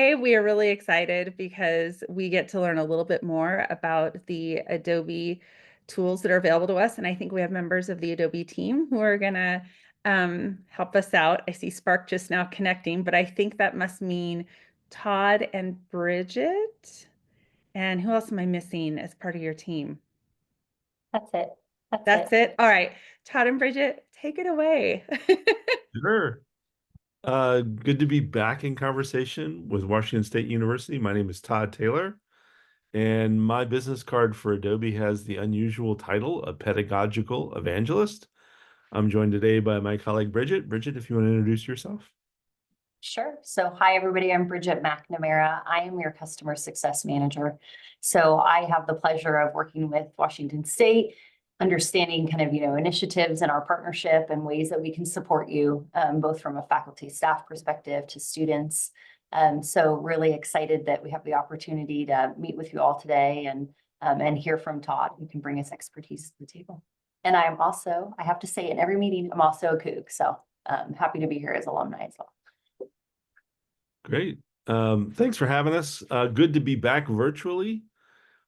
Today, we are really excited because we get to learn a little bit more about the Adobe tools that are available to us. And I think we have members of the Adobe team who are going to help us out. I see Spark just now connecting, but I think that must mean Todd and Bridget. And who else am I missing as part of your team? That's it. That's That's it. it. All right. Todd and Bridget, take it away. Sure. Good to be back in conversation with Washington State University. My name is Todd Taylor, and my business card for Adobe has the unusual title of Pedagogical Evangelist. I'm joined today by my colleague Bridget. Bridget, if you want to introduce yourself. Sure. So, hi, everybody. I'm Bridget McNamara. I am your customer success manager. So, I have the pleasure of working with Washington State, understanding kind of, initiatives in our partnership and ways that we can support you, both from a faculty staff perspective to students. So, really excited that we have the opportunity to meet with you all today and hear from Todd, who can bring his expertise to the table. And I am also, I have to say, in every meeting, I'm also a Coug. So, happy to be here as alumni as well. Great. Thanks for having us. Good to be back virtually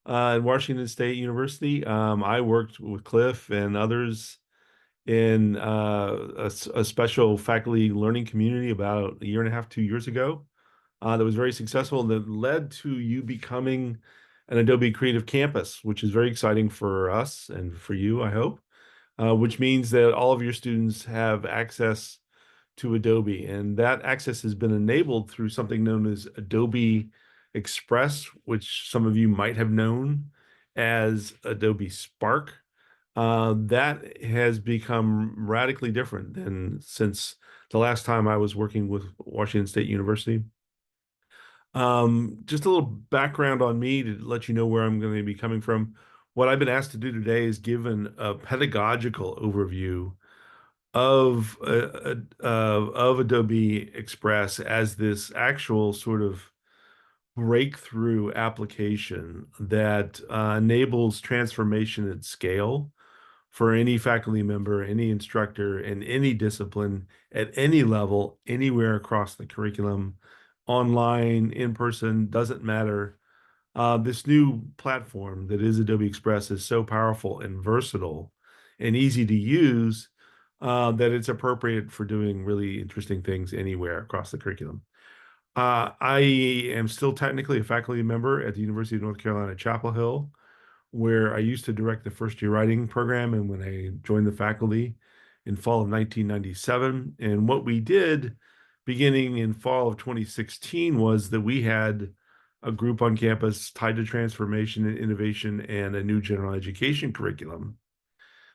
at Washington State University. I worked with Cliff and others in a special faculty learning community about a year and a half, 2 years ago. That was very successful and that led to you becoming an Adobe Creative Campus, which is very exciting for us and for you, I hope, which means that all of your students have access to Adobe. And that access has been enabled through something known as Adobe Express, which some of you might have known as Adobe Spark. That has become radically different than since the last time I was working with Washington State University. Just a little background on me to let you know where I'm going to be coming from. What I've been asked to do today is give a pedagogical overview of Adobe Express as this actual sort of breakthrough application that enables transformation at scale for any faculty member, any instructor in any discipline at any level, anywhere across the curriculum, online, in person, doesn't matter. This new platform that is Adobe Express is so powerful and versatile and easy to use that it's appropriate for doing really interesting things anywhere across the curriculum. I am still technically a faculty member at the University of North Carolina, Chapel Hill, where I used to direct the first year writing program. And when I joined the faculty in fall of 1997, and what we did beginning in fall of 2016 was that we had a group on campus tied to transformation and innovation and a new general education curriculum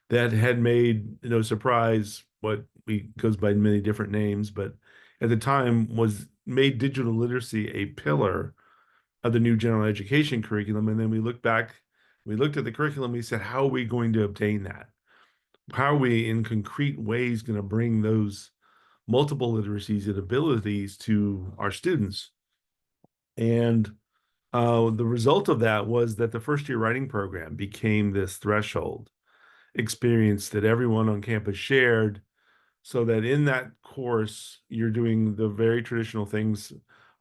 that had made, no surprise, what we goes by many different names, but at the time was made digital literacy a pillar of the new general education curriculum. And then we looked back, we looked at the curriculum, we said, how are we going to obtain that? How are we in concrete ways going to bring those multiple literacies and abilities to our students? And the result of that was that the first year writing program became this threshold experience that everyone on campus shared, so that in that course, you're doing the very traditional things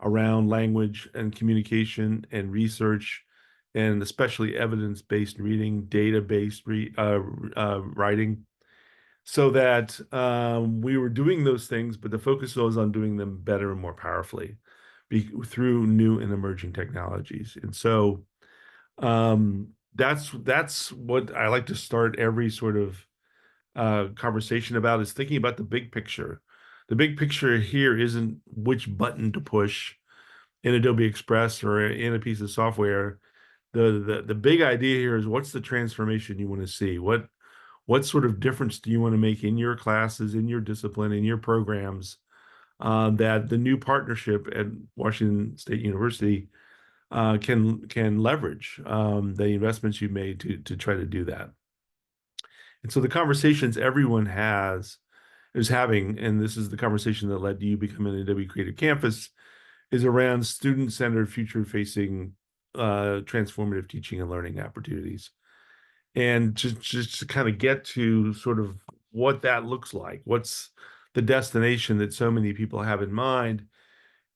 around language and communication and research, and especially evidence-based reading, data-based writing, so that we were doing those things, but the focus was on doing them better and more powerfully through new and emerging technologies. And so that's what I like to start every sort of conversation about, is thinking about the big picture. The big picture here isn't which button to push in Adobe Express or in a piece of software. The big idea here is, what's the transformation you want to see? What sort of difference do you want to make in your classes, in your discipline, in your programs, that the new partnership at Washington State University can leverage the investments you made to try to do that. And so the conversations everyone is having, and this is the conversation that led to you becoming an Adobe Creative Campus, is around student-centered, future-facing, transformative teaching and learning opportunities. And just to kind of get to sort of what that looks like, what's the destination that so many people have in mind,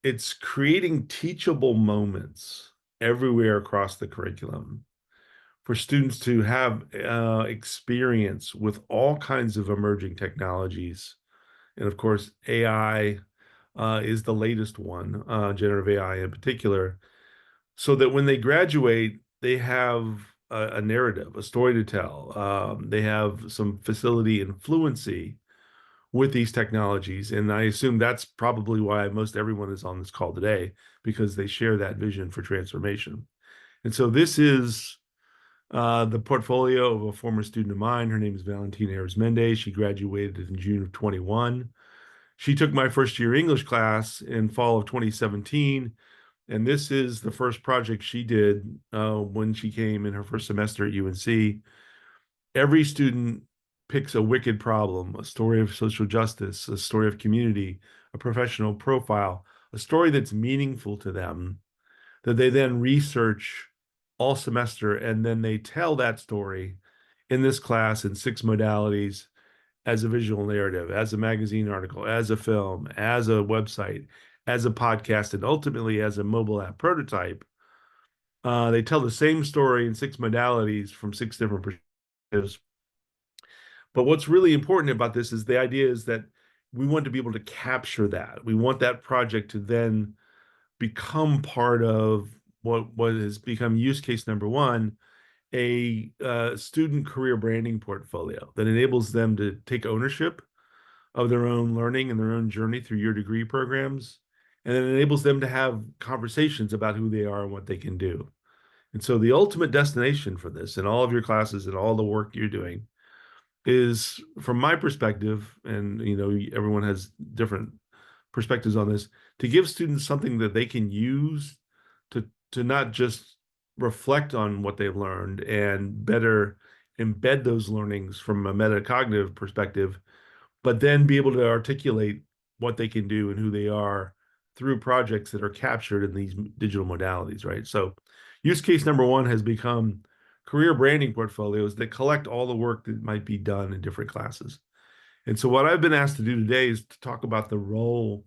it's creating teachable moments everywhere across the curriculum for students to have experience with all kinds of emerging technologies. And of course, AI is the latest one, generative AI in particular, so that when they graduate, they have a narrative, a story to tell. They have some facility and fluency with these technologies. And I assume that's probably why most everyone is on this call today, because they share that vision for transformation. And so this is the portfolio of a former student of mine. Her name is Valentina Arizmendi. She graduated in June of 21. She took my first year English class in fall of 2017. And this is the first project she did when she came in her first semester at UNC. Every student picks a wicked problem, a story of social justice, a story of community, a professional profile, a story that's meaningful to them, that they then research all semester, and then they tell that story in this class in 6 modalities as a visual narrative, as a magazine article, as a film, as a website, as a podcast, and ultimately as a mobile app prototype. They tell the same story in 6 modalities from 6 different perspectives. But what's really important about this is the idea is that we want to be able to capture that. We want that project to then become part of what has become use case number one, a student career branding portfolio that enables them to take ownership of their own learning and their own journey through your degree programs, and it enables them to have conversations about who they are and what they can do. And so the ultimate destination for this in all of your classes and all the work you're doing is, from my perspective, and everyone has different perspectives on this, to give students something that they can use to not just reflect on what they've learned and better embed those learnings from a metacognitive perspective, but then be able to articulate what they can do and who they are through projects that are captured in these digital modalities, right? So use case number one has become career branding portfolios that collect all the work that might be done in different classes. And so what I've been asked to do today is to talk about the role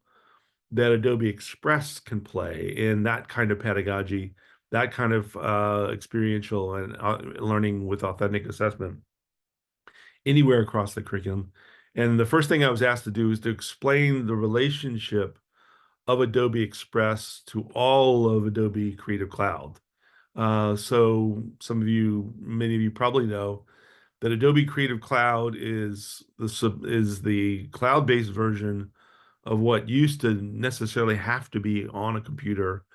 that Adobe Express can play in that kind of pedagogy, that kind of experiential and learning with authentic assessment anywhere across the curriculum. And the first thing I was asked to do is to explain the relationship of Adobe Express to all of Adobe Creative Cloud. So many of you probably know that Adobe Creative Cloud is the cloud-based version of what used to necessarily have to be on a computer.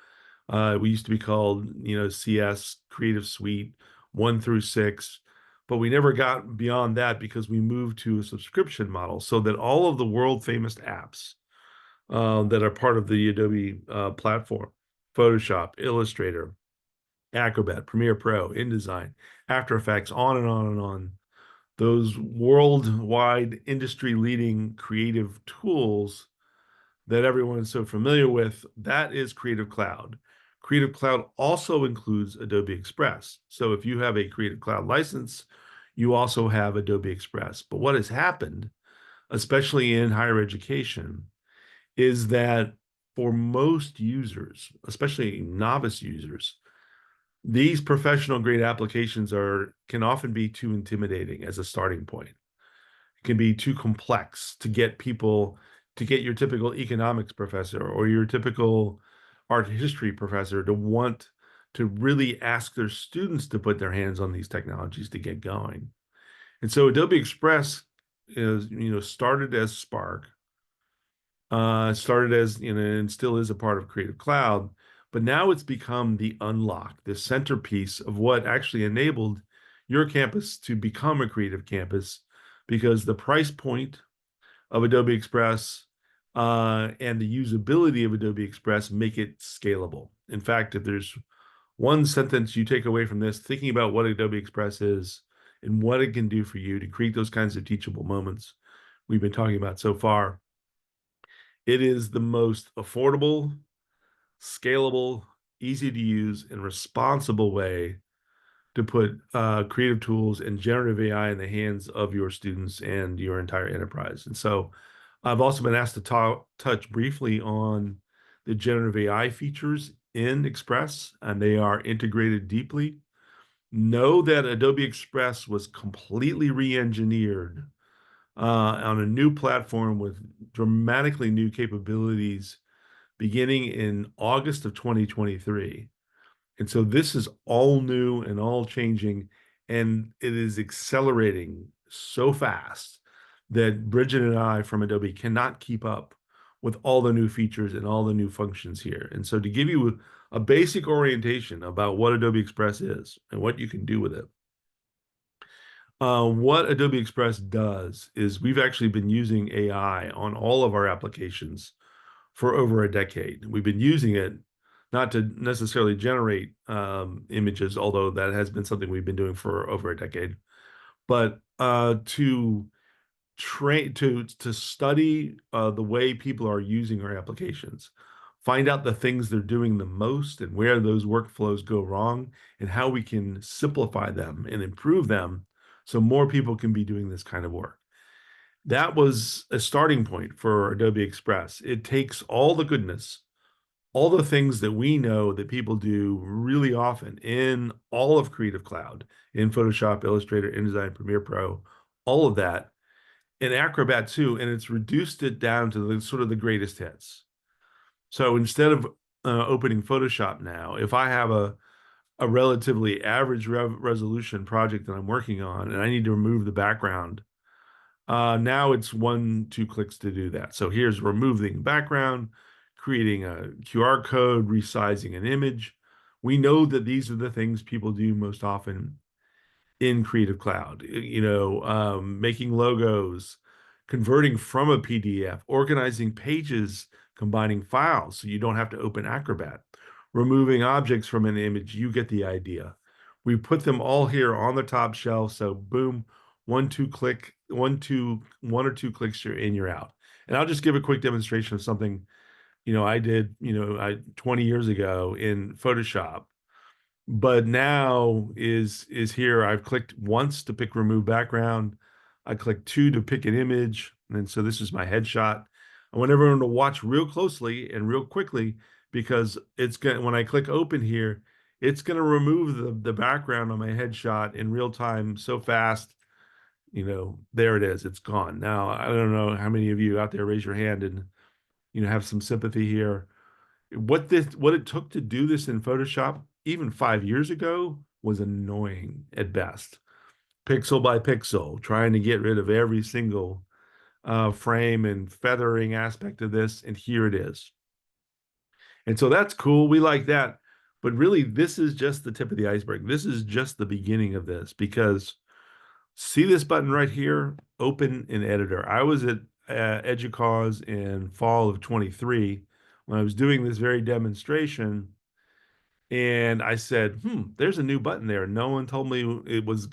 We used to be called, CS Creative Suite 1 through 6, but we never got beyond that because we moved to a subscription model so that all of the world famous apps that are part of the Adobe platform, Photoshop, Illustrator, Acrobat, Premiere Pro, InDesign, After Effects, on and on and on. Those worldwide industry leading creative tools that everyone is so familiar with, that is Creative Cloud. Creative Cloud also includes Adobe Express. So if you have a Creative Cloud license, you also have Adobe Express. But what has happened, especially in higher education, is that for most users, especially novice users, these professional grade applications can often be too intimidating as a starting point. It can be too complex to get your typical economics professor or your typical art history professor to want to really ask their students to put their hands on these technologies to get going. And so Adobe Express started as Spark, started as, and still is a part of Creative Cloud, but now it's become the unlock, the centerpiece of what actually enabled your campus to become a creative campus, because the price point of Adobe Express and the usability of Adobe Express make it scalable. In fact, if there's one sentence you take away from this, thinking about what Adobe Express is and what it can do for you to create those kinds of teachable moments we've been talking about so far, it is the most affordable, scalable, easy to use, and responsible way to put creative tools and generative AI in the hands of your students and your entire enterprise. And so I've also been asked to touch briefly on the generative AI features in Express, and they are integrated deeply. Know that Adobe Express was completely re-engineered on a new platform with dramatically new capabilities beginning in August of 2023. And so this is all new and all changing, and it is accelerating so fast that Bridget and I from Adobe cannot keep up with all the new features and all the new functions here. And so to give you a basic orientation about what Adobe Express is and what you can do with it, what Adobe Express does is we've actually been using AI on all of our applications for over a decade. We've been using it not to necessarily generate images, although that has been something we've been doing for over a decade, but to train to study the way people are using our applications, find out the things they're doing the most and where those workflows go wrong, and how we can simplify them and improve them so more people can be doing this kind of work. That was a starting point for Adobe Express. It takes all the goodness, all the things that we know that people do really often in all of Creative Cloud, in Photoshop, Illustrator, InDesign, Premiere Pro, all of that, in Acrobat too, and it's reduced it down to the sort of the greatest hits. So instead of opening Photoshop now, if I have a relatively average resolution project that I'm working on and I need to remove the background, now it's 1, 2 clicks to do that. So here's removing background, creating a QR code, resizing an image. We know that these are the things people do most often in Creative Cloud. Making logos, converting from a PDF, organizing pages, combining files so you don't have to open Acrobat, removing objects from an image. You get the idea. We put them all here on the top shelf. So boom, 1, 2 click, 1 or 2 clicks, you're in, you're out. And I'll just give a quick demonstration of something, I did, 20 years ago in Photoshop, but now is here. I've clicked once to pick remove background. I clicked 2 to pick an image. And so this is my headshot. I want everyone to watch real closely and real quickly, because when I click open here, it's going to remove the background on my headshot in real time so fast. There it is. It's gone. Now, I don't know how many of you out there raise your hand and, have some sympathy here. What it took to do this in Photoshop, even 5 years ago, was annoying at best. Pixel by pixel, trying to get rid of every single frame and feathering aspect of this, and here it is. And so that's cool. We like that. But really, this is just the tip of the iceberg. This is just the beginning of this, because see this button right here, open an editor. I was at EDUCAUSE in fall of 23 when I was doing this very demonstration, and I said, there's a new button there. No one told me it was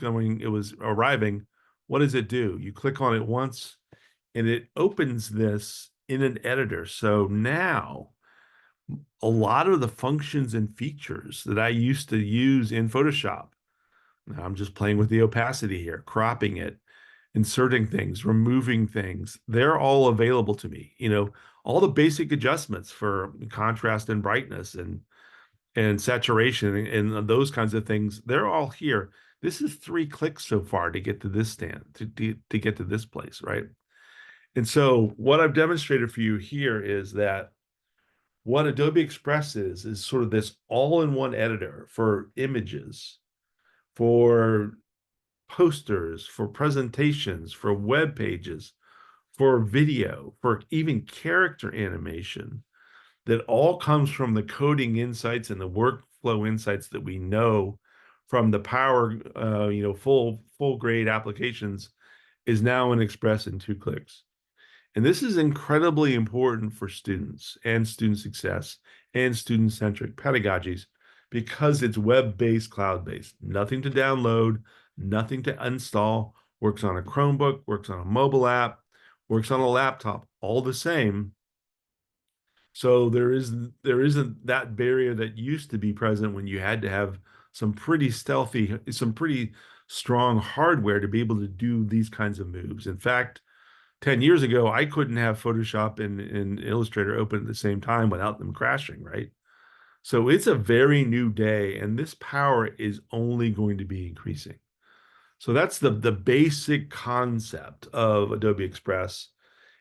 arriving. What does it do? You click on it once and it opens this in an editor. So now a lot of the functions and features that I used to use in Photoshop, I'm just playing with the opacity here, cropping it, inserting things, removing things, they're all available to me. All the basic adjustments for contrast and brightness and saturation and those kinds of things, they're all here. This is 3 clicks so far to get to this to get to this place, right? And so what I've demonstrated for you here is that what Adobe Express is sort of this all-in-one editor for images, for posters, for presentations, for web pages, for video, for even character animation, that all comes from the coding insights and the workflow insights that we know from the power, full grade applications, is now in Express in 2 clicks. And this is incredibly important for students and student success and student-centric pedagogies, because it's web-based, cloud-based, nothing to download, nothing to install, works on a Chromebook, works on a mobile app, works on a laptop, all the same. So there isn't that barrier that used to be present when you had to have some pretty strong hardware to be able to do these kinds of moves. In fact, 10 years ago, I couldn't have Photoshop and Illustrator open at the same time without them crashing, right? So it's a very new day, and this power is only going to be increasing. So that's the basic concept of Adobe Express.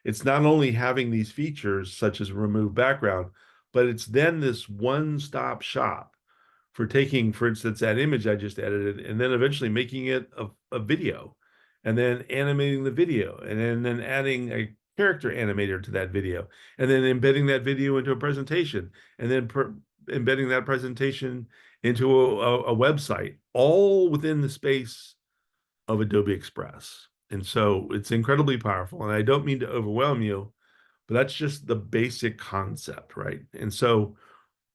It's not only having these features such as remove background, but it's then this one-stop shop for taking, for instance, that image I just edited and then eventually making it a video and then animating the video and then adding a character animator to that video and then embedding that video into a presentation and then embedding that presentation into a website, all within the space of Adobe Express. And so it's incredibly powerful. And I don't mean to overwhelm you, but that's just the basic concept, right? And so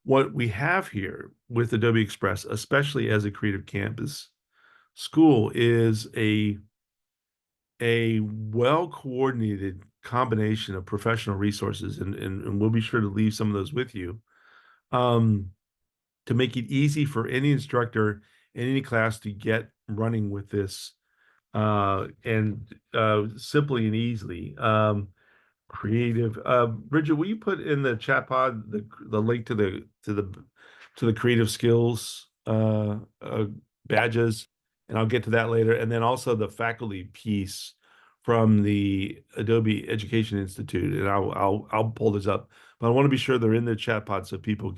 what we have here with Adobe Express, especially as a creative campus school, is a well-coordinated combination of professional resources, and we'll be sure to leave some of those with you, um, to make it easy for any instructor in any class to get running with this, and simply and easily. Creative. Bridget, will you put in the chat pod the link to the creative skills badges, and I'll get to that later. And then also the faculty piece from the Adobe Education Institute, and I'll pull this up. But I want to be sure they're in the chat pod so people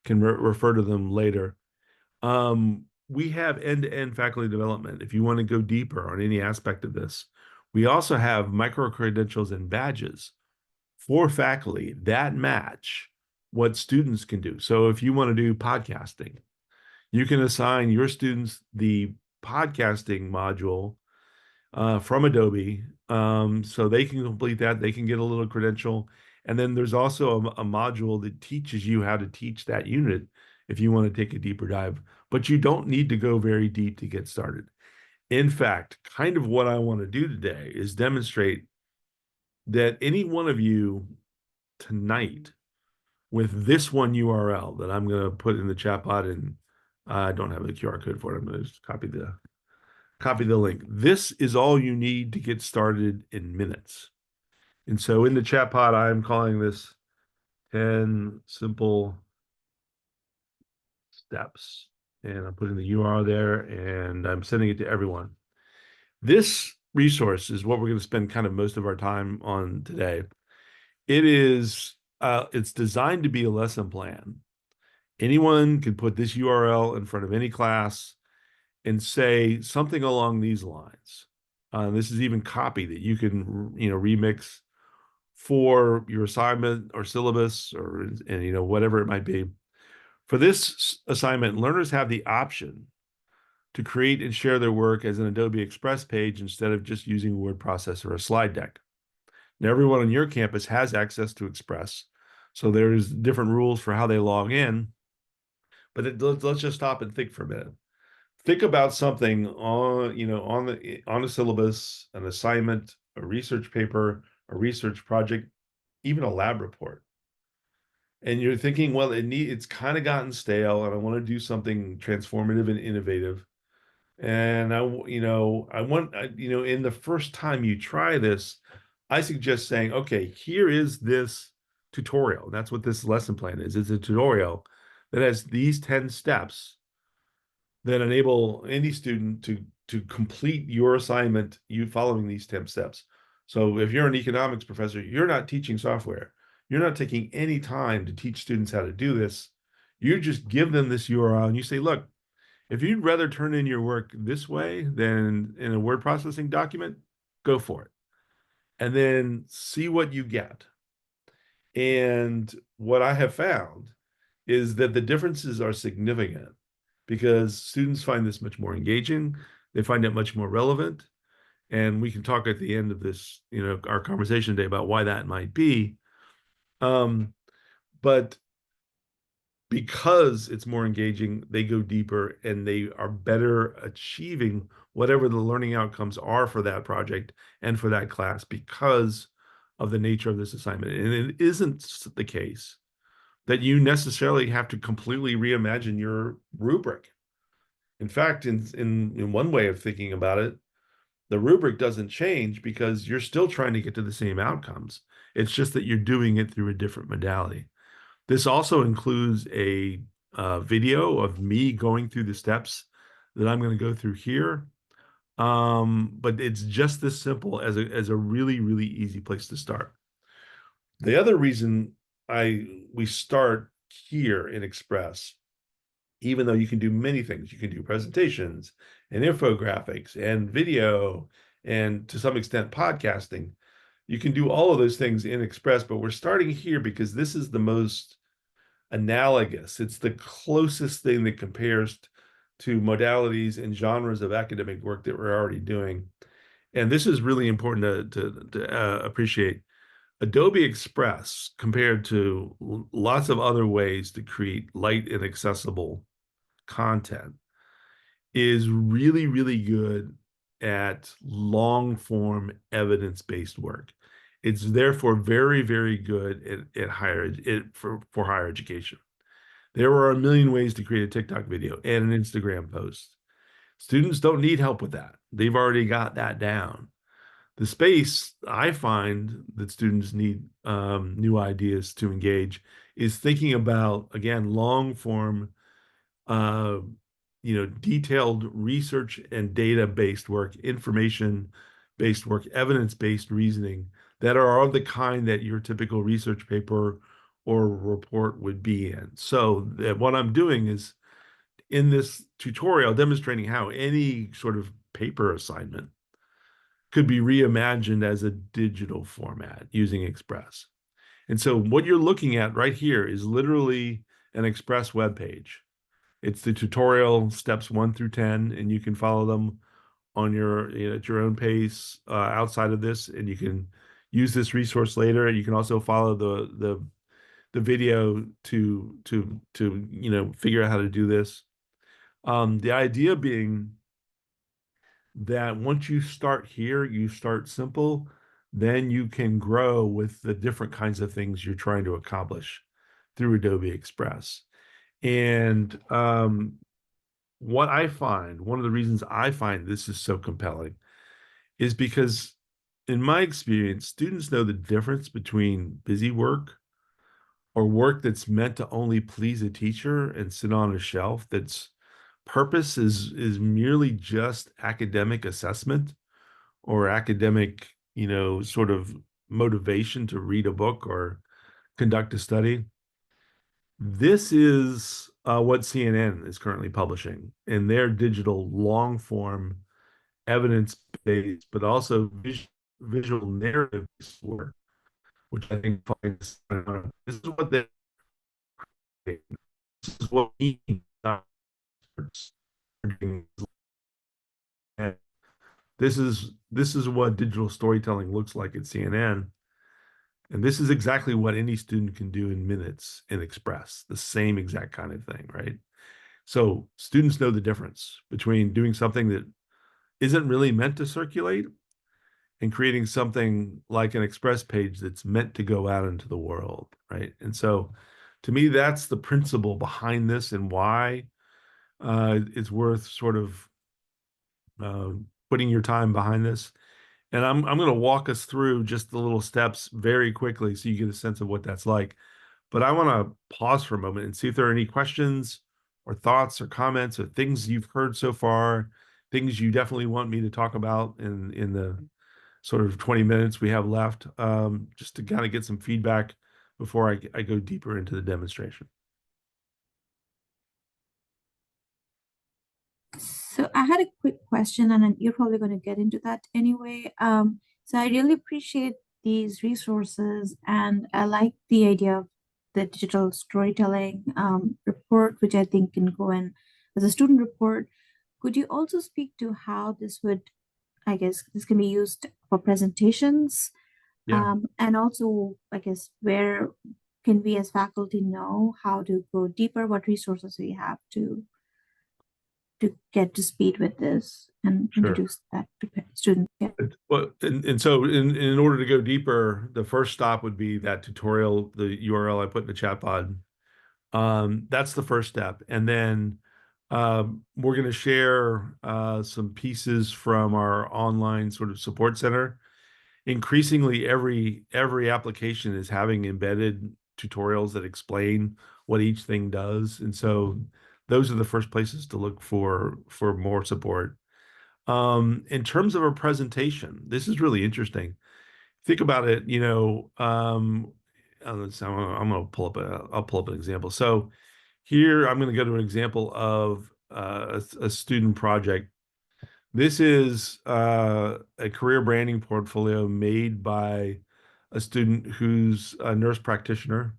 can refer to them later. We have end-to-end faculty development if you want to go deeper on any aspect of this. We also have micro-credentials and badges for faculty that match what students can do. So if you want to do podcasting, you can assign your students the podcasting module from Adobe, so they can complete that. They can get a little credential. And then there's also a module that teaches you how to teach that unit if you want to take a deeper dive. But you don't need to go very deep to get started. In fact, kind of what I want to do today is demonstrate that any one of you tonight with this one URL that I'm going to put in the chat pod, and I don't have a QR code for it. I'm going to just copy the link. This is all you need to get started in minutes. And so in the chat pod, I'm calling this 10 simple steps. And I'm putting the URL there and I'm sending it to everyone. This resource is what we're going to spend kind of most of our time on today. It's designed to be a lesson plan. Anyone can put this URL in front of any class and say something along these lines. This is even copy that you can, remix for your assignment or syllabus or, and whatever it might be. For this assignment, learners have the option to create and share their work as an Adobe Express page instead of just using a word processor or a slide deck. Now, everyone on your campus has access to Express, so there's different rules for how they log in. But let's just stop and think for a minute. Think about something on the syllabus, an assignment, a research paper, a research project, even a lab report. And you're thinking, well, it's kind of gotten stale, and I want to do something transformative and innovative. And in the first time you try this, I suggest saying, okay, here is this tutorial. That's what this lesson plan is. It's a tutorial that has these 10 steps that enable any student to complete your assignment, you following these 10 steps. So if you're an economics professor, you're not teaching software. You're not taking any time to teach students how to do this. You just give them this URL and you say, look, if you'd rather turn in your work this way than in a word processing document, go for it. And then see what you get. And what I have found is that the differences are significant because students find this much more engaging. They find it much more relevant. And we can talk at the end of this, our conversation today about why that might be. But because it's more engaging, they go deeper and they are better achieving whatever the learning outcomes are for that project and for that class because of the nature of this assignment. And it isn't the case that you necessarily have to completely reimagine your rubric. In fact, in one way of thinking about it, The rubric doesn't change because you're still trying to get to the same outcomes. It's just that you're doing it through a different modality. This also includes a video of me going through the steps that I'm going to go through here. But it's just this simple as a really, really easy place to start. The other reason we start here in Express, even though you can do many things, you can do presentations and infographics and video and to some extent podcasting. You can do all of those things in Express, but we're starting here because this is the most analogous. It's the closest thing that compares to modalities and genres of academic work that we're already doing. And this is really important to appreciate. Adobe Express, compared to lots of other ways to create light and accessible content, is really, really good at long form evidence-based work. It's therefore very, very good at for higher education. There are a million ways to create a TikTok video and an Instagram post. Students don't need help with that. They've already got that down. The space I find that students need new ideas to engage is thinking about, again, long form, uh, detailed research and data-based work, information-based work, evidence-based reasoning that are of the kind that your typical research paper or report would be in. So what I'm doing is in this tutorial demonstrating how any sort of paper assignment could be reimagined as a digital format using Express. And so what you're looking at right here is literally an Express web page. It's the tutorial steps 1 through 10, and you can follow them on at your own pace outside of this, and you can use this resource later. And you can also follow the video to figure out how to do this. The idea being that once you start here, you start simple, then you can grow with the different kinds of things you're trying to accomplish through Adobe Express. And what I find, one of the reasons I find this is so compelling is because in my experience, students know the difference between busy work or work that's meant to only please a teacher and sit on a shelf that's purpose is merely just academic assessment or academic, sort of motivation to read a book or conduct a study. This is what CNN is currently publishing in their digital long form, evidence based, but also visual narrative work, which I think finds this is what they're this is what we need. And this is what digital storytelling looks like at CNN. And this is exactly what any student can do in minutes in Express, the same exact kind of thing, right? So students know the difference between doing something that isn't really meant to circulate and creating something like an Express page that's meant to go out into the world, right? And so to me, that's the principle behind this and why it's worth sort of putting your time behind this. And I'm going to walk us through just the little steps very quickly so you get a sense of what that's like. But I want to pause for a moment and see if there are any questions or thoughts or comments or things you've heard so far, things you definitely want me to talk about in the sort of 20 minutes we have left, just to kind of get some feedback before I go deeper into the demonstration. So I had a quick question, and then you're probably going to get into that anyway. So I really appreciate these resources, and I like the idea of the digital storytelling report, which I think can go in as a student report. Could you also speak to how this would, I guess, this can be used for presentations? Yeah. And also, I guess, where can we as faculty know how to go deeper? What resources we have to get to speed with this and Sure. introduce that to students. Yeah. Well, and so in order to go deeper, the first stop would be that tutorial, the URL I put in the chat pod. That's the first step. And then We're going to share some pieces from our online sort of support center. Increasingly, every application is having embedded tutorials that explain what each thing does, and so those are the first places to look for more support. In terms of a presentation, this is really interesting. Think about it, I'm gonna I'll pull up an example. So here I'm going to go to an example of a student project. This is a career branding portfolio made by a student who's a nurse practitioner.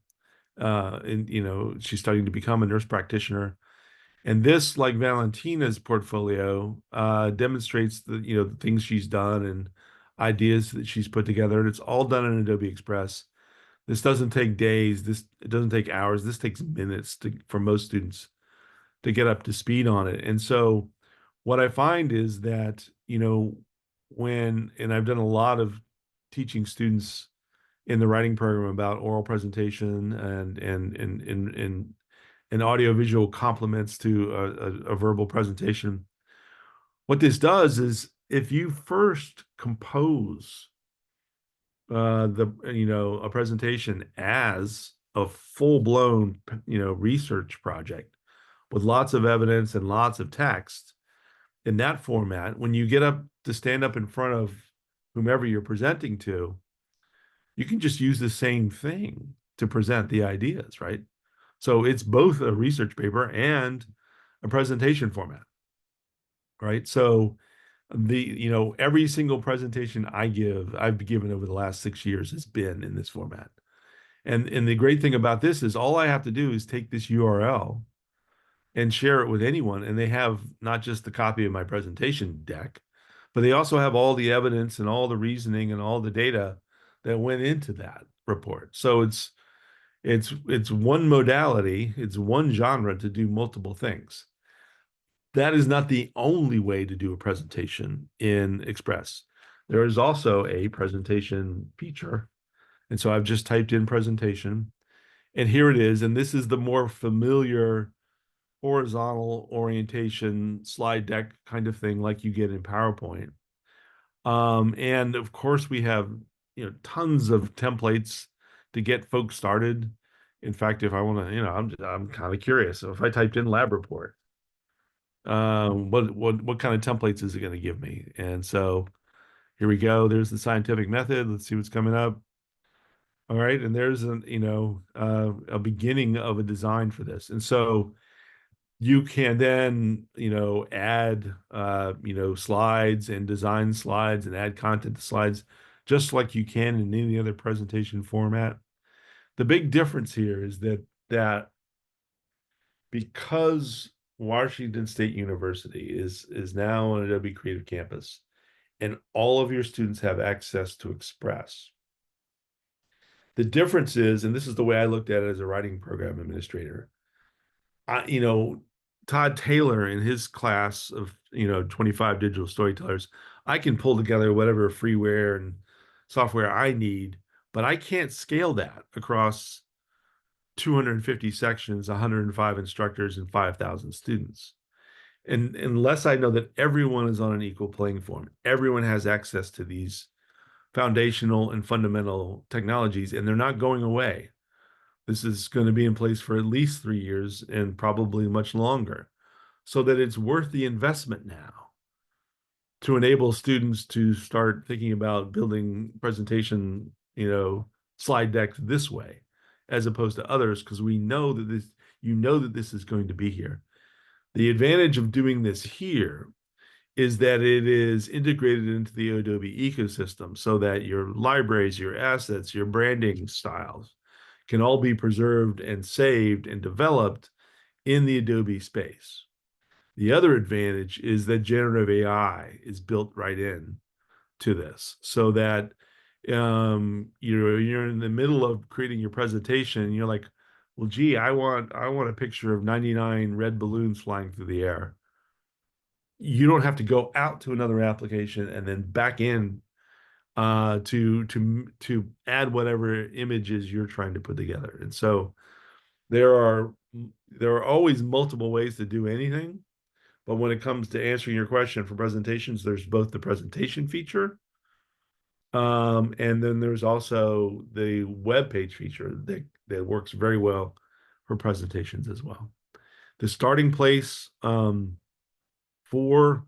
And she's starting to become a nurse practitioner. And this, like Valentina's portfolio, demonstrates the things she's done and ideas that she's put together. And it's all done in Adobe Express. This doesn't take days. It doesn't take hours. This takes minutes for most students to get up to speed on it. And so what I find is that, and I've done a lot of teaching students in the writing program about oral presentation and audiovisual complements to a verbal presentation. What this does is if you first compose a presentation as a full-blown research project with lots of evidence and lots of text in that format, when you get up to stand up in front of whomever you're presenting to, you can just use the same thing to present the ideas, right? So it's both a research paper and a presentation format, right? So every single presentation I've given over the last 6 years has been in this format. And the great thing about this is all I have to do is take this URL and share it with anyone. And they have not just the copy of my presentation deck, but they also have all the evidence and all the reasoning and all the data that went into that report. So it's one modality, it's one genre to do multiple things. That is not the only way to do a presentation in Express. There is also a presentation feature. And so I've just typed in presentation, and here it is. And this is the more familiar horizontal orientation slide deck kind of thing like you get in PowerPoint. And of course we have, tons of templates to get folks started. In fact, if I want to, I'm kind of curious. So if I typed in lab report, what kind of templates is it going to give me? And so here we go. There's the scientific method. Let's see what's coming up. All right, and there's a beginning of a design for this. And so you can then, add, slides and design slides and add content to slides, just like you can in any other presentation format. The big difference here is that because Washington State University is now an Adobe Creative Campus, and all of your students have access to Express. The difference is, and this is the way I looked at it as a writing program administrator, Todd Taylor in his class of 25 digital storytellers, I can pull together whatever freeware and software I need, but I can't scale that across 250 sections, 105 instructors, and 5,000 students. And unless I know that everyone is on an equal playing field, everyone has access to these foundational and fundamental technologies, and they're not going away. This is going to be in place for at least 3 years and probably much longer, so that it's worth the investment now to enable students to start thinking about building presentation, slide decks this way, as opposed to others, because we know that this is going to be here. The advantage of doing this here is that it is integrated into the Adobe ecosystem so that your libraries, your assets, your branding styles can all be preserved and saved and developed in the Adobe space. The other advantage is that generative AI is built right in to this, so that you're in the middle of creating your presentation and you're like, well, gee, I want a picture of 99 red balloons flying through the air. You don't have to go out to another application and then back in to add whatever images you're trying to put together. And so there are there are always multiple ways to do anything. But when it comes to answering your question for presentations, there's both the presentation feature, and then there's also the web page feature that works very well for presentations as well. The starting place for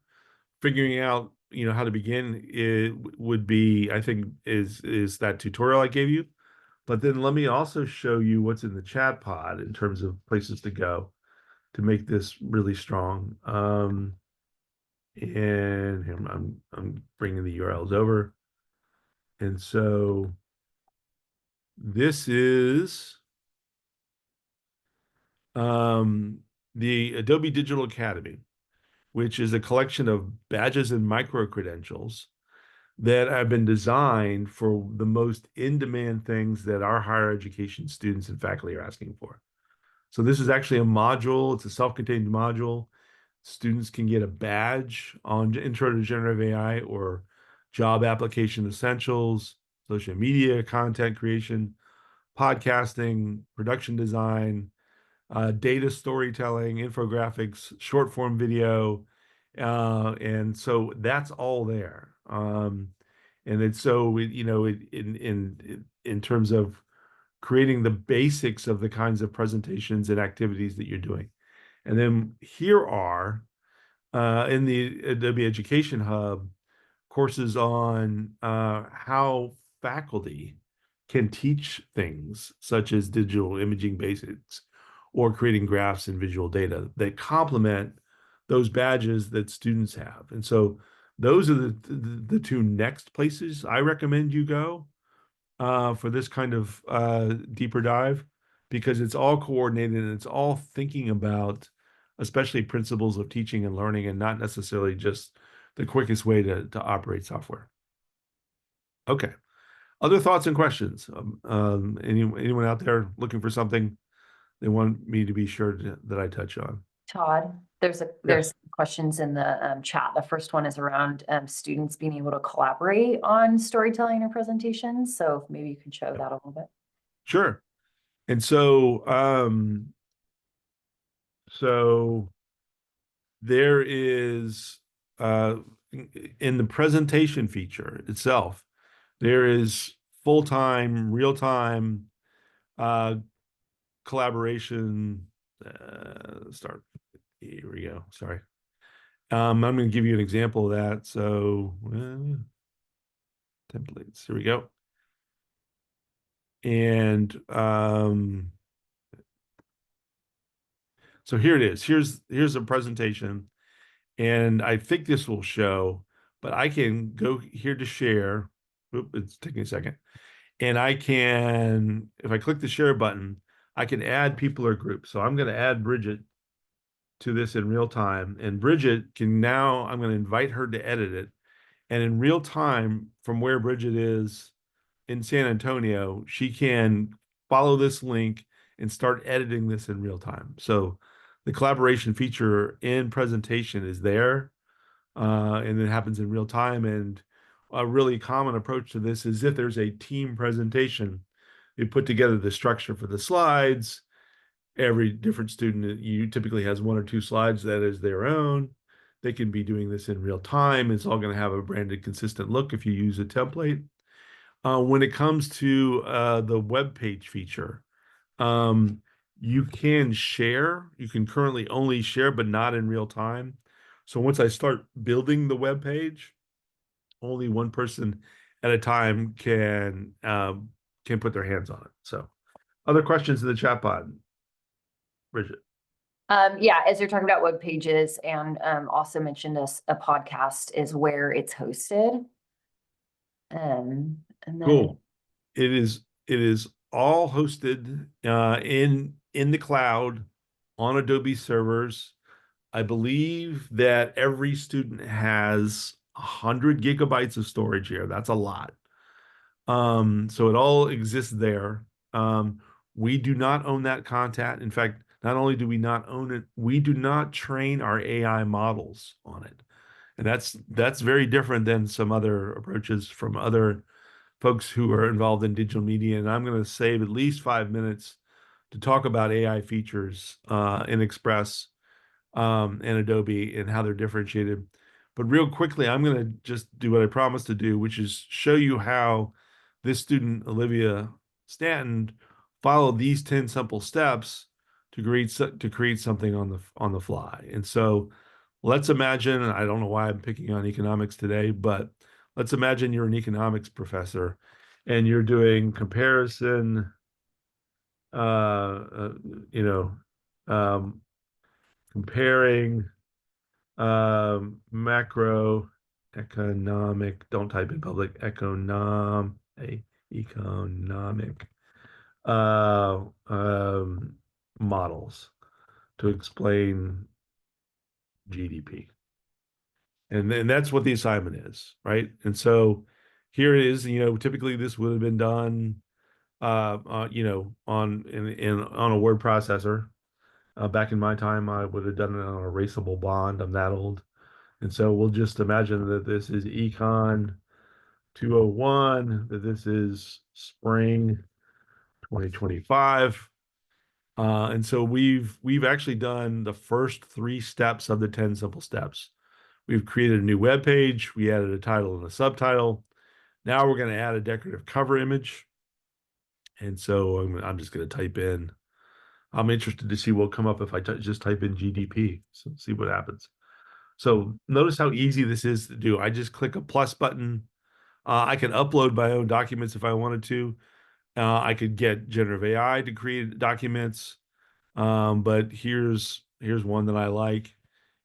figuring out, how to begin, it would be, I think, is that tutorial I gave you. But then let me also show you what's in the chat pod in terms of places to go to make this really strong. And here, I'm bringing the URLs over. And so this is the Adobe Digital Academy, which is a collection of badges and micro-credentials that have been designed for the most in-demand things that our higher education students and faculty are asking for. So this is actually a module. It's a self-contained module. Students can get a badge on Intro to Generative AI or Job Application Essentials, social media content creation, podcasting, production design, data storytelling, infographics, short form video. And so that's all there. And it's so, in terms of creating the basics of the kinds of presentations and activities that you're doing. And then here are, in the Adobe Education Hub, courses on how faculty can teach things such as digital imaging basics or creating graphs and visual data that complement those badges that students have. And so those are the two next places I recommend you go for this kind of deeper dive, because it's all coordinated and it's all thinking about especially principles of teaching and learning, and not necessarily just the quickest way to operate software. Okay. Other thoughts and questions? Anyone out there looking for something they want me to be sure that I touch on? Todd, there's questions in the chat. The first one is around students being able to collaborate on storytelling or presentations. So maybe you can show that a little bit. Sure. And so, there is, in the presentation feature itself, there is full-time, real-time collaboration. Start. Here we go. Sorry. I'm going to give you an example of that. So, templates. Here we go. And so here it is. Here's a presentation, and I think this will show, but I can go here to share. Oop, it's taking a second. And I can, if I click the share button, I can add people or groups. So I'm going to add Bridget to this in real time. And Bridget can now, I'm going to invite her to edit it. And in real time, from where Bridget is in San Antonio, she can follow this link and start editing this in real time. So the collaboration feature in presentation is there, and it happens in real time. And a really common approach to this is if there's a team presentation, you put together the structure for the slides. Every different student typically has one or two slides that is their own. They can be doing this in real time. It's all going to have a branded, consistent look if you use a template. When it comes to the web page feature, you can share. You can currently only share, but not in real time. So once I start building the web page, only one person at a time can put their hands on it. So, other questions in the chat pod, Bridget? Yeah, as you're talking about web pages, and also mentioned a podcast is where it's hosted. And then Cool. It is all hosted in the cloud on Adobe servers. I believe that every student has 100 gigabytes of storage here. That's a lot. So it all exists there. We do not own that content. In fact, not only do we not own it, we do not train our AI models on it. And that's very different than some other approaches from other folks who are involved in digital media. And I'm going to save at least 5 minutes to talk about AI features in Express and Adobe and how they're differentiated. But real quickly, I'm going to just do what I promised to do, which is show you how this student, Olivia Stanton, followed these 10 simple steps to create something on the fly. And so let's imagine, and I don't know why I'm picking on economics today, but let's imagine you're an economics professor and you're doing comparison, you know, comparing macroeconomic, don't type in public, economic uh, um, models to explain GDP. And then that's what the assignment is, right? And so here it is, typically this would have been done, on a word processor. Back in my time, I would have done it on a erasable bond. I'm that old. And so we'll just imagine that this is Econ 201, that this is spring 2025. And so we've actually done the first 3 steps of the 10 simple steps. We've created a new web page. We added a title and a subtitle. Now we're going to add a decorative cover image. And so I'm just going to type in. I'm interested to see what will come up if I just type in GDP. So see what happens. So notice how easy this is to do. I just click a plus button. I can upload my own documents if I wanted to. I could get generative AI to create documents. But here's one that I like.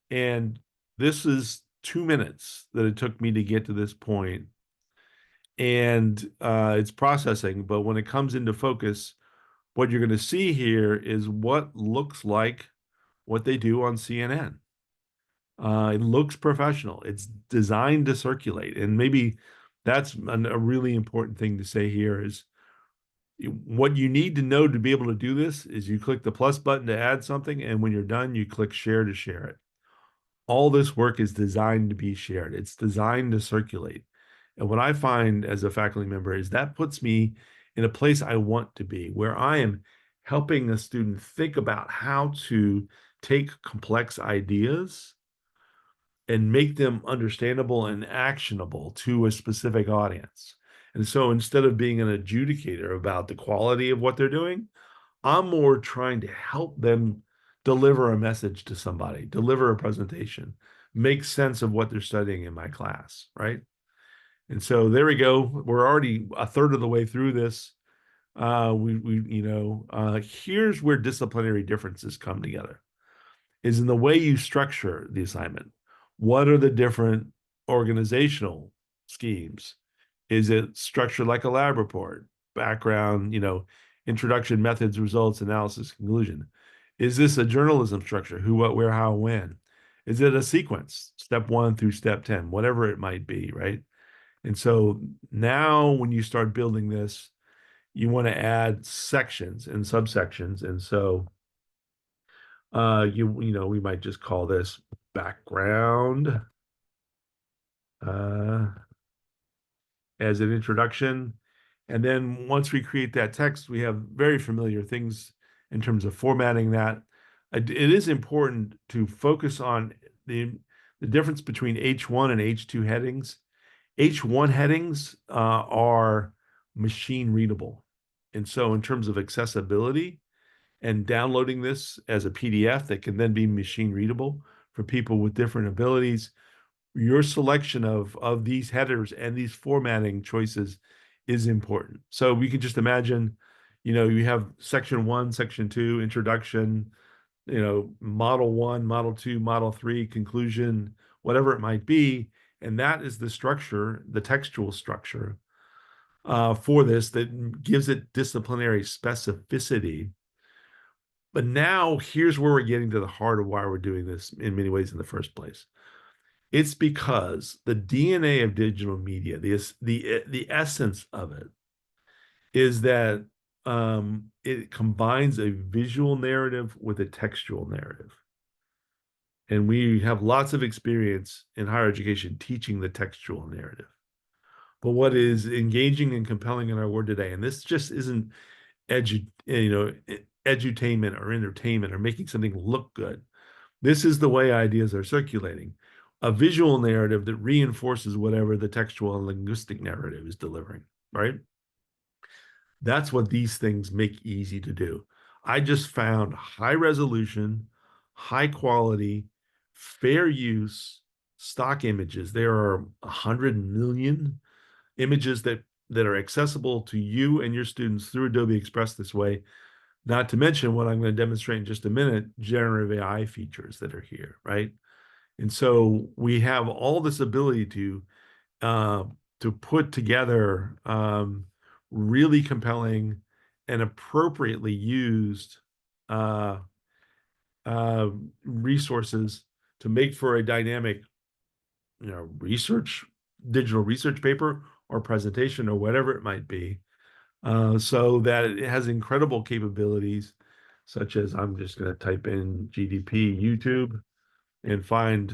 And this is 2 minutes that it took me to get to this point. And it's processing, but when it comes into focus, what you're going to see here is what looks like what they do on CNN. It looks professional. It's designed to circulate. And maybe that's a really important thing to say here is what you need to know to be able to do this is you click the plus button to add something. And when you're done, you click share to share it. All this work is designed to be shared. It's designed to circulate. And what I find as a faculty member is that puts me in a place I want to be, where I am helping a student think about how to take complex ideas and make them understandable and actionable to a specific audience. And so instead of being an adjudicator about the quality of what they're doing, I'm more trying to help them deliver a message to somebody, deliver a presentation, make sense of what they're studying in my class, right? And so there we go. We're already a third of the way through this. Here's where disciplinary differences come together, is in the way you structure the assignment. What are the different organizational schemes? Is it structured like a lab report, background, introduction, methods, results, analysis, conclusion? Is this a journalism structure? Who, what, where, how, when? Is it a sequence, step 1 through step 10, whatever it might be, right? And so now when you start building this, you want to add sections and subsections. And so we might just call this background as an introduction. And then once we create that text, we have very familiar things in terms of formatting that. It is important to focus on the difference between H1 and H2 headings. H1 headings are machine readable. And so in terms of accessibility and downloading this as a PDF that can then be machine readable for people with different abilities, your selection of these headers and these formatting choices is important. So we can just imagine, you have section 1, section 2, introduction, model 1, model 2, model 3, conclusion, whatever it might be. And that is the structure, the textual structure for this that gives it disciplinary specificity. But now here's where we're getting to the heart of why we're doing this in many ways in the first place. It's because the DNA of digital media, the essence of it, is that it combines a visual narrative with a textual narrative. And we have lots of experience in higher education teaching the textual narrative. But what is engaging and compelling in our world today, and this just isn't edutainment or entertainment or making something look good. This is the way ideas are circulating. A visual narrative that reinforces whatever the textual and linguistic narrative is delivering, right? That's what these things make easy to do. I just found high resolution, high quality, fair use stock images. There are 100 million images that are accessible to you and your students through Adobe Express this way. Not to mention what I'm going to demonstrate in just a minute, generative AI features that are here, right? And so we have all this ability uh, to put together really compelling and appropriately used uh, uh, resources to make for a dynamic, digital research paper or presentation or whatever it might be, so that it has incredible capabilities, such as I'm just going to type in GDP YouTube and find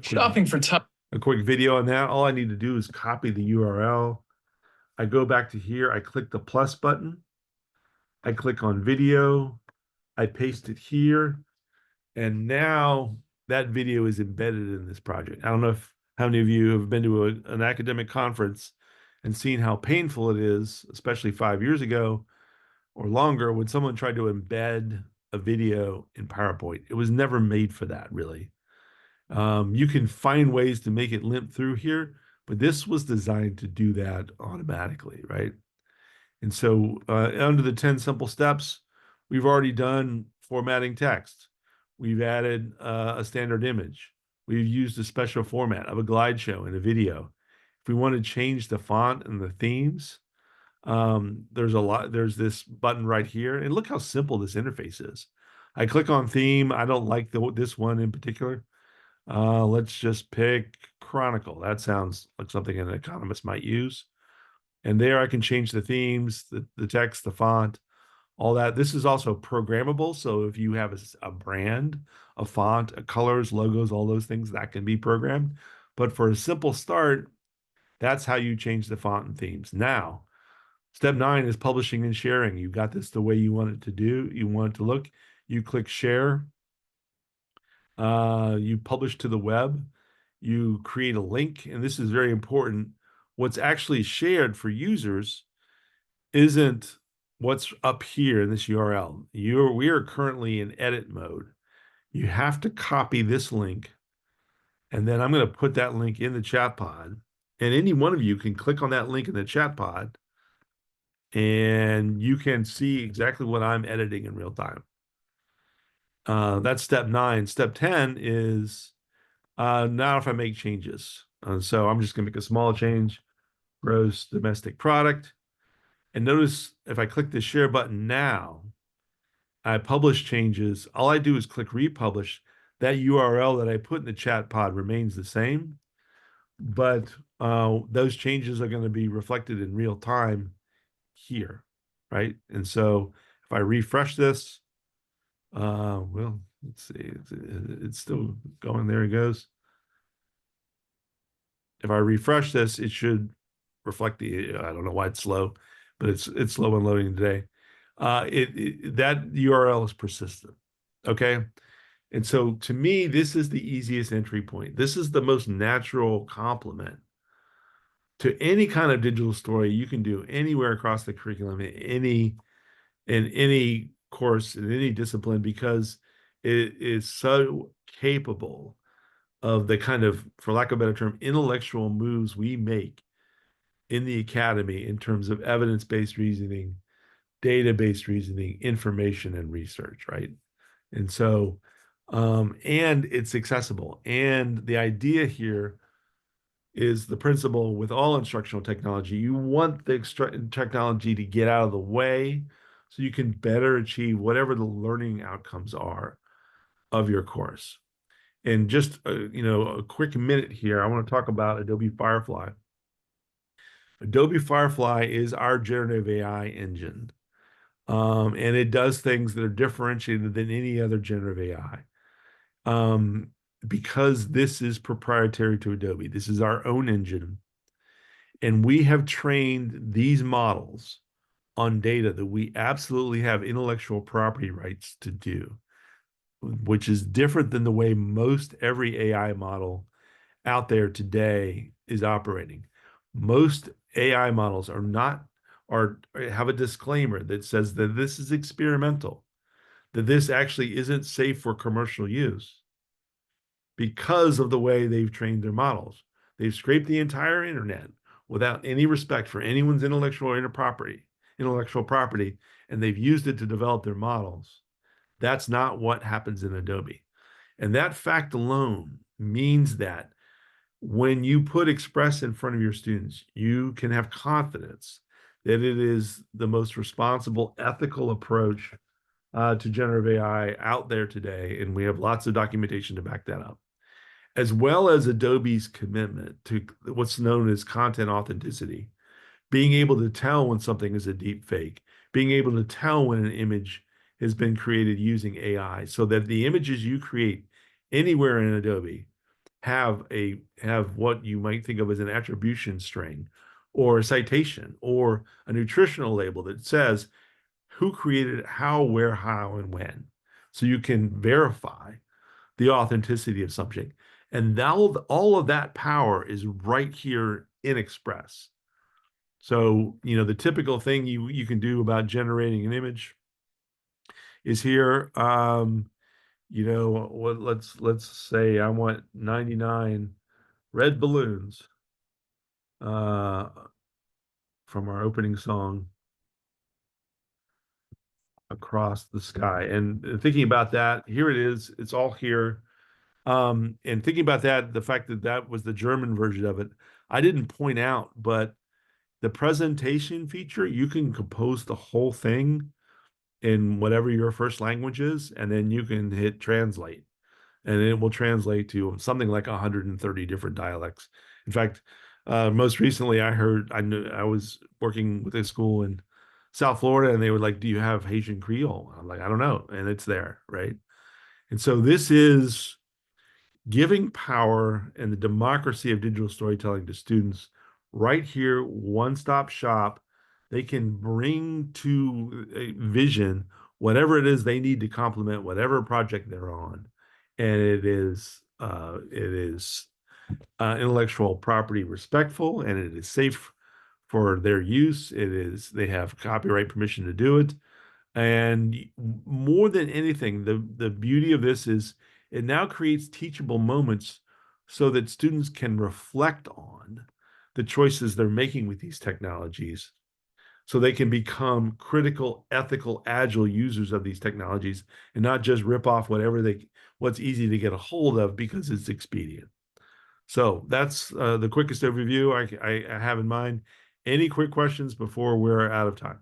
Shopping for time. a quick video on that. All I need to do is copy the URL. I go back to here. I click the plus button. I click on video. I paste it here. And now that video is embedded in this project. I don't know how many of you have been to an academic conference and seen how painful it is, especially 5 years ago or longer, when someone tried to embed a video in PowerPoint. It was never made for that, really. You can find ways to make it limp through here, but this was designed to do that automatically, right? And so under the 10 simple steps, we've already done formatting text. We've added a standard image. We've used a special format of a glide show in a video. If we want to change the font and the themes, there's this button right here, and look how simple this interface is. I click on theme. I don't like this one in particular. Let's just pick Chronicle. That sounds like something an economist might use. And there I can change the themes, the text, the font, all that. This is also programmable. So if you have a brand, a font, a colors, logos, all those things, that can be programmed. But for a simple start, that's how you change the font and themes. Now, step 9 is publishing and sharing. You got this the way you want it to do. You want it to look. You click share. You publish to the web. You create a link. And this is very important. What's actually shared for users isn't what's up here in this URL. We are currently in edit mode. You have to copy this link. And then I'm going to put that link in the chat pod. And any one of you can click on that link in the chat pod, and you can see exactly what I'm editing in real time. That's step 9. Step 10 is now if I make changes. So I'm just going to make a small change, gross domestic product. And notice if I click the share button now, I publish changes. All I do is click republish. That URL that I put in the chat pod remains the same, but those changes are going to be reflected in real time here, right? And so if I refresh this, well, let's see, it's still going. There it goes. If I refresh this, it should reflect I don't know why it's slow, but it's slow in loading today. That URL is persistent, okay? And so to me, this is the easiest entry point. This is the most natural complement to any kind of digital story you can do anywhere across the curriculum, in any course, in any discipline, because it is so capable of the kind of, for lack of a better term, intellectual moves we make in the academy in terms of evidence-based reasoning, data-based reasoning, information, and research, right? And so, and it's accessible. And the idea here is the principle with all instructional technology. You want the technology to get out of the way so you can better achieve whatever the learning outcomes are of your course. And just, a quick minute here, I want to talk about Adobe Firefly. Adobe Firefly is our generative AI engine. And it does things that are differentiated than any other generative AI. Because this is proprietary to Adobe. This is our own engine. And we have trained these models on data that we absolutely have intellectual property rights to do, which is different than the way most every AI model out there today is operating. Most AI models have a disclaimer that says that this is experimental, that this actually isn't safe for commercial use because of the way they've trained their models. They've scraped the entire internet without any respect for anyone's intellectual property, and they've used it to develop their models. That's not what happens in Adobe. And that fact alone means that when you put Express in front of your students, you can have confidence that it is the most responsible, ethical approach to generative AI out there today. And we have lots of documentation to back that up, as well as Adobe's commitment to what's known as content authenticity, being able to tell when something is a deep fake, being able to tell when an image has been created using AI, so that the images you create anywhere in Adobe have what you might think of as an attribution string or a citation or a nutritional label that says who created it, how, where, how, and when. So you can verify the authenticity of something. And all of that power is right here in Express. So, the typical thing you can do about generating an image is here. Let's say I want 99 red balloons from our opening song, Across the Sky. And thinking about that, here it is. It's all here. And thinking about that, the fact that that was the German version of it, I didn't point out, but the presentation feature, you can compose the whole thing in whatever your first language is, and then you can hit translate, and it will translate to something like 130 different dialects. In fact, most recently I was working with a school in South Florida, and they were like, "Do you have Haitian Creole?" I'm like, "I don't know," and it's there, right? And so this is giving power and the democracy of digital storytelling to students right here, one-stop shop. They can bring to a vision whatever it is they need to complement whatever project they're on, and it is intellectual property respectful, and it is safe for their use. They have copyright permission to do it. And more than anything, the beauty of this is it now creates teachable moments so that students can reflect on the choices they're making with these technologies, so they can become critical, ethical, agile users of these technologies and not just rip off what's easy to get a hold of because it's expedient. So that's the quickest overview I have in mind. Any quick questions before we're out of time?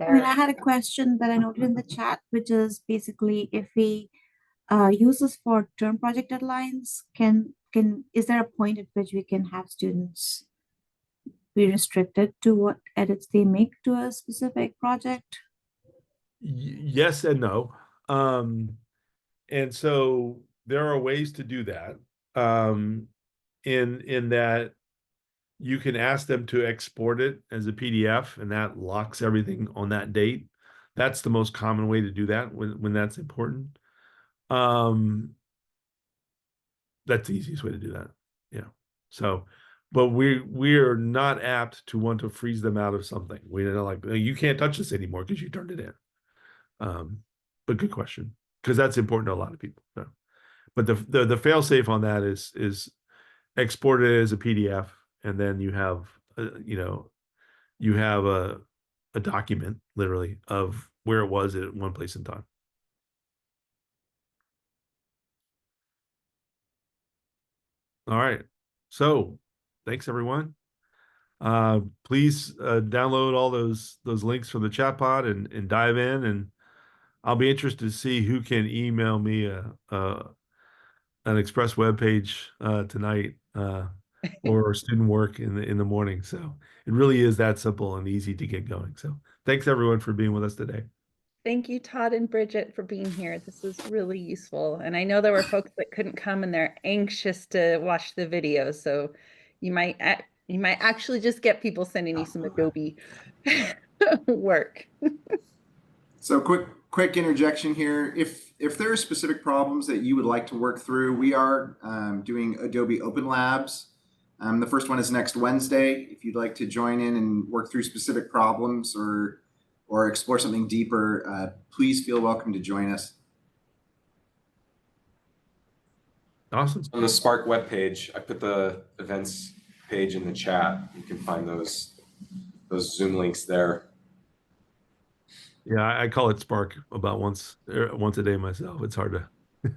I had a question that I noted in the chat, which is basically if we use this for term project deadlines, is there a point at which we can have students be restricted to what edits they make to a specific project? Yes and no. And so there are ways to do that. In that you can ask them to export it as a PDF, and that locks everything on that date. That's the most common way to do that when that's important. That's the easiest way to do that. Yeah. So, but we are not apt to want to freeze them out of something. We're like, you can't touch this anymore because you turned it in. But good question, because that's important to a lot of people. So, but the fail safe on that is export it as a PDF, and then you have a document literally of where it was at one place in time. All right. So thanks everyone. Please download all those links from the chat pod and dive in, and I'll be interested to see who can email me an Express web page tonight or student work in the morning. So it really is that simple and easy to get going. So thanks everyone for being with us today. Thank you, Todd and Bridget, for being here. This was really useful. And I know there were folks that couldn't come and they're anxious to watch the video. So you might actually just get people sending you some Adobe work. So quick interjection here. If there are specific problems that you would like to work through, we are doing Adobe Open Labs. The first one is next Wednesday. If you'd like to join in and work through specific problems or explore something deeper, please feel welcome to join us. Awesome. On the Spark webpage, I put the events page in the chat. You can find those Zoom links there. Yeah, I call it Spark about once a day myself. It's hard to